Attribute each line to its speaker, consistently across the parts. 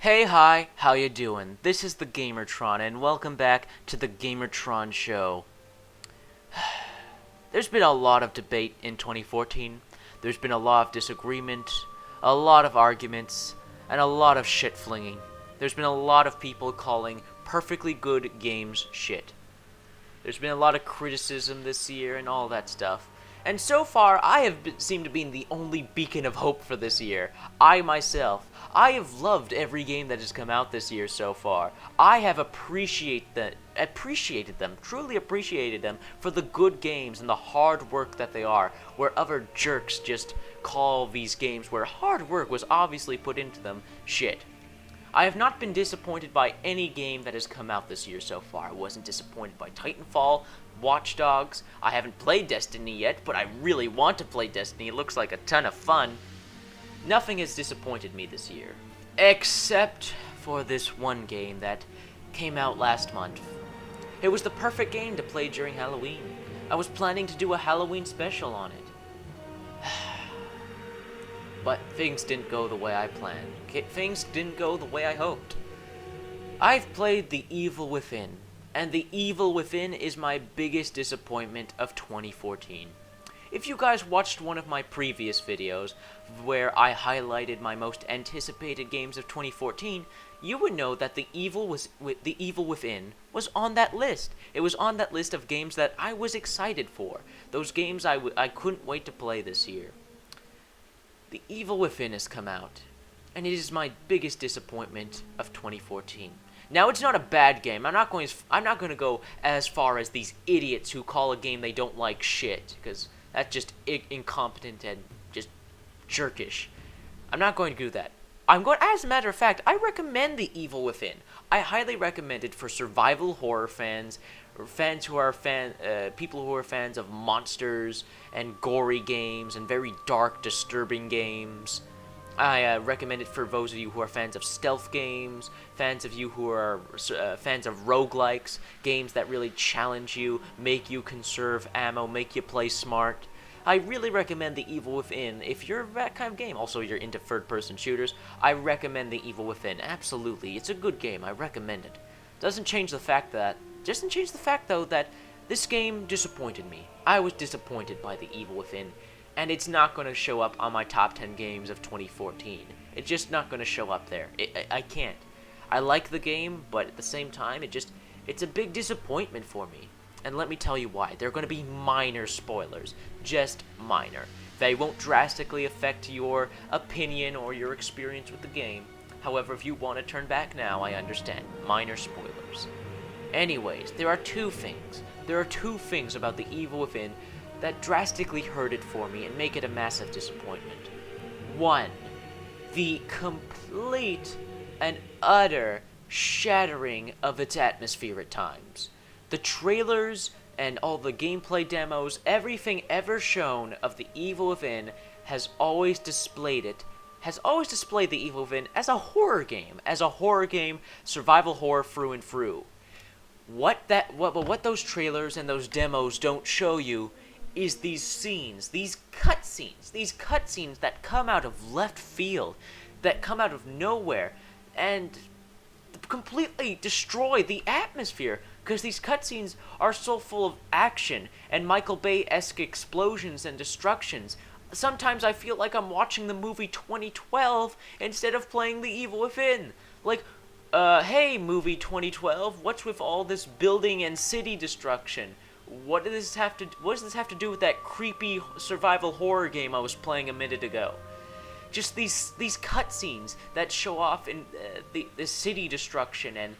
Speaker 1: Hey, hi, how you doing? This is the Gamertron, and welcome back to the Gamertron Show. There's been a lot of debate in 2014. There's been a lot of disagreement, a lot of arguments, and a lot of shit flinging. There's been a lot of people calling perfectly good games shit. There's been a lot of criticism this year and all that stuff. And so far, I have seemed to be the only beacon of hope for this year. I have loved every game that has come out this year so far. I have appreciated them, truly appreciated them for the good games and the hard work that they are, where other jerks just call these games where hard work was obviously put into them shit. I have not been disappointed by any game that has come out this year so far. I wasn't disappointed by Titanfall, Watch Dogs. I haven't played Destiny yet, but I really want to play Destiny. It looks like a ton of fun. Nothing has disappointed me this year, except for this one game that came out last month. It was the perfect game to play during Halloween. I was planning to do a Halloween special on it. But things didn't go the way I planned. Things didn't go the way I hoped. I've played The Evil Within, and The Evil Within is my biggest disappointment of 2014. If you guys watched one of my previous videos, where I highlighted my most anticipated games of 2014, you would know that The Evil Within was on that list. It was on that list of games that I was excited for. Those games I couldn't wait to play this year. The Evil Within has come out, and it is my biggest disappointment of 2014. Now, it's not a bad game. I'm not going to go as far as these idiots who call a game they don't like shit, because that's just incompetent and just jerkish. I'm not going to do that. As a matter of fact, I recommend The Evil Within. I highly recommend it for survival horror fans, or people who are fans of monsters and gory games and very dark, disturbing games. I recommend it for those of you who are fans of stealth games, fans of you who are fans of roguelikes, games that really challenge you, make you conserve ammo, make you play smart. I really recommend The Evil Within if you're that kind of game. Also, you're into third-person shooters, I recommend The Evil Within. Absolutely, it's a good game. I recommend it. Doesn't change the fact though that this game disappointed me. I was disappointed by The Evil Within, and it's not going to show up on my top 10 games of 2014. It's just not going to show up there. I can't. I like the game, but at the same time, it's a big disappointment for me. And let me tell you why. They're going to be minor spoilers. Just minor. They won't drastically affect your opinion or your experience with the game. However, if you want to turn back now, I understand. Minor spoilers. Anyways, there are two things. There are two things about The Evil Within that drastically hurt it for me and make it a massive disappointment. One, the complete and utter shattering of its atmosphere at times. The trailers and all the gameplay demos, everything ever shown of The Evil Within has always displayed The Evil Within as a horror game, survival horror through and through. What those trailers and those demos don't show you is these scenes, these cutscenes that come out of left field, that come out of nowhere, and completely destroy the atmosphere, because these cutscenes are so full of action and Michael Bay-esque explosions and destructions. Sometimes I feel like I'm watching the movie 2012 instead of playing The Evil Within. Like, hey, movie 2012, what's with all this building and city destruction? What does this have to do with that creepy survival horror game I was playing a minute ago? Just these cutscenes that show off in the city destruction and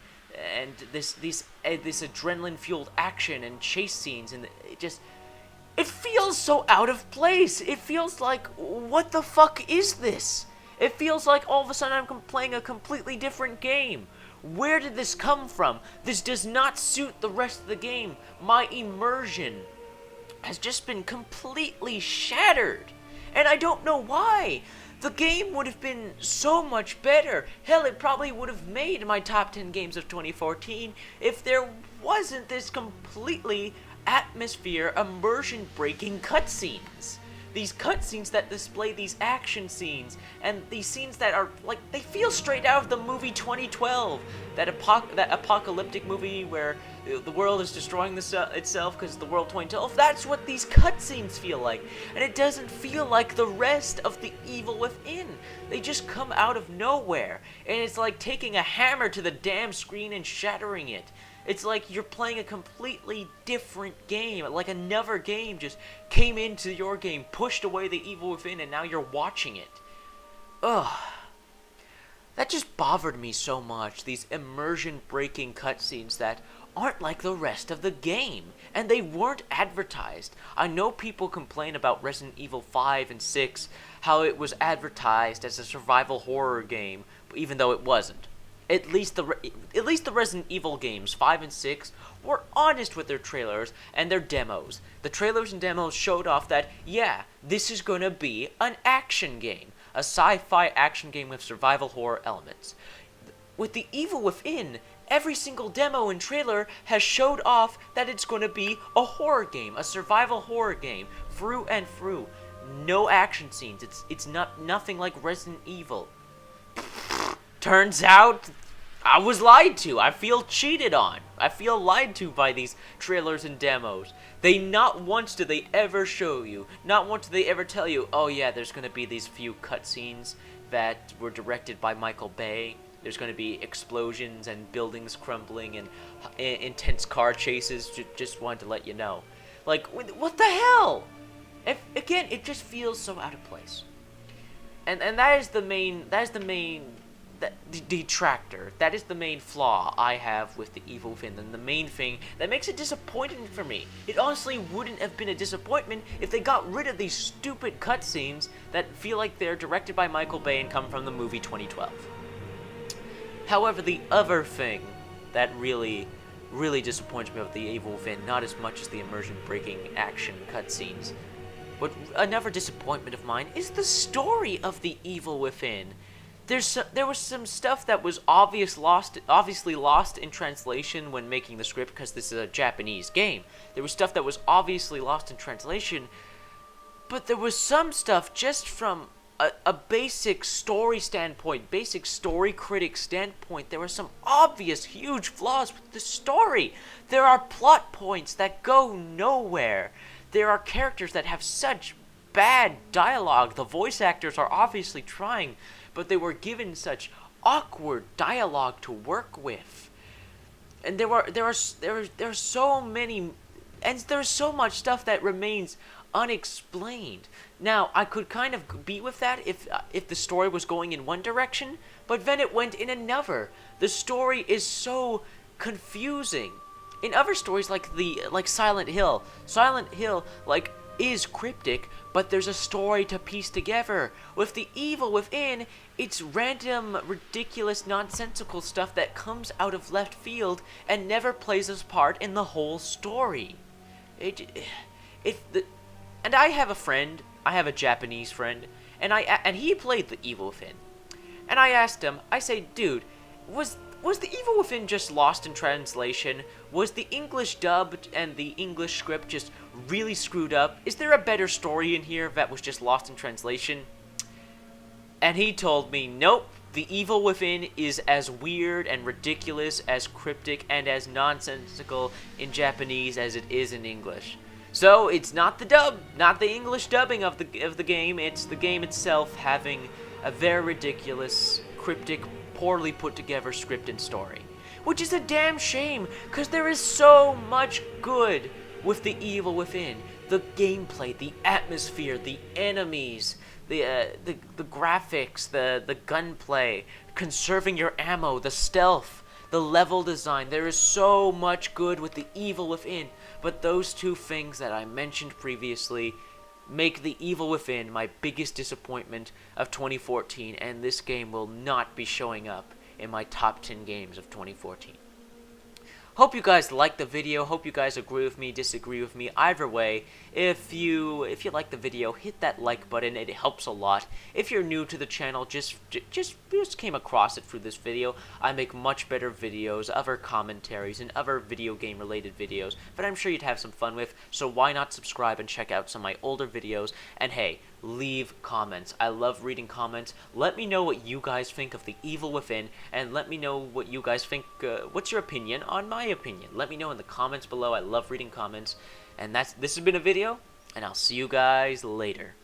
Speaker 1: this adrenaline-fueled action and chase scenes, and it feels so out of place. It feels like, what the fuck is this? It feels like all of a sudden I'm playing a completely different game. Where did this come from? This does not suit the rest of the game. My immersion has just been completely shattered. And I don't know why. The game would have been so much better. Hell, it probably would have made my top 10 games of 2014 if there wasn't this completely atmosphere immersion-breaking cutscenes. these cutscenes that display these action scenes, and these scenes that are like, they feel straight out of the movie 2012, that apocalyptic movie where the world is destroying itself because the world 2012. That's what these cutscenes feel like, and it doesn't feel like the rest of the Evil Within. They just come out of nowhere, and it's like taking a hammer to the damn screen and shattering it. It's like you're playing a completely different game, like another game just came into your game, pushed away the Evil Within, and now you're watching it. Ugh. That just bothered me so much, these immersion-breaking cutscenes that aren't like the rest of the game, and they weren't advertised. I know people complain about Resident Evil 5 and 6, how it was advertised as a survival horror game, even though it wasn't. At least the Resident Evil games, 5 and 6, were honest with their trailers and their demos. The trailers and demos showed off that, yeah, this is gonna be an action game. A sci-fi action game with survival horror elements. With the Evil Within, every single demo and trailer has showed off that it's gonna be a horror game, a survival horror game, through and through. No action scenes. It's nothing like Resident Evil. Turns out, I was lied to. I feel cheated on. I feel lied to by these trailers and demos. They not once do they ever show you, not once do they ever tell you, oh yeah, there's going to be these few cutscenes that were directed by Michael Bay. There's going to be explosions and buildings crumbling and intense car chases. Just wanted to let you know. Like, what the hell? Again, it just feels so out of place. And that is the main detractor. That is the main flaw I have with the Evil Within, and the main thing that makes it disappointing for me. It honestly wouldn't have been a disappointment if they got rid of these stupid cutscenes that feel like they're directed by Michael Bay and come from the movie 2012. However, the other thing that really disappoints me about the Evil Within, not as much as the immersion-breaking action cutscenes, but another disappointment of mine is the story of the Evil Within. There was some stuff that was obviously lost in translation when making the script, because this is a Japanese game. There was stuff that was obviously lost in translation, but there was some stuff just from a basic story standpoint, basic story critic standpoint. There were some obvious huge flaws with the story. There are plot points that go nowhere. There are characters that have such bad dialogue. The voice actors are obviously trying, but they were given such awkward dialogue to work with. And there are so many, and there's so much stuff that remains unexplained. Now, I could kind of be with that if the story was going in one direction, but then it went in another. The story is so confusing. In other stories like Silent Hill, is cryptic, but there's a story to piece together. With the Evil Within, it's random, ridiculous, nonsensical stuff that comes out of left field and never plays its part in the whole story. And I have a friend, I have a Japanese friend, and he played the Evil Within. And I asked him, I say, dude, was the Evil Within just lost in translation? Was the English dub and the English script just really screwed up? Is there a better story in here that was just lost in translation? And he told me, nope, the Evil Within is as weird and ridiculous, as cryptic, and as nonsensical in Japanese as it is in English. So it's not the dub, not the English dubbing of the game, it's the game itself having a very ridiculous, cryptic, poorly put together script and story. Which is a damn shame, because there is so much good with the Evil Within. The gameplay, the atmosphere, the enemies, the graphics, the gunplay, conserving your ammo, the stealth, the level design. There is so much good with the Evil Within, but those two things that I mentioned previously make the Evil Within my biggest disappointment of 2014, and this game will not be showing up in my top 10 games of 2014. Hope you guys like the video. Hope you guys agree with me, disagree with me. Either way, if you like the video, hit that like button. It helps a lot. If you're new to the channel, just came across it through this video, I make much better videos, other commentaries, and other video game related videos that I'm sure you'd have some fun with. So why not subscribe and check out some of my older videos? And hey, leave comments. I love reading comments. Let me know what you guys think of The Evil Within, and let me know what you guys think. What's your opinion on my opinion? Let me know in the comments below. I love reading comments. And this has been a video, and I'll see you guys later.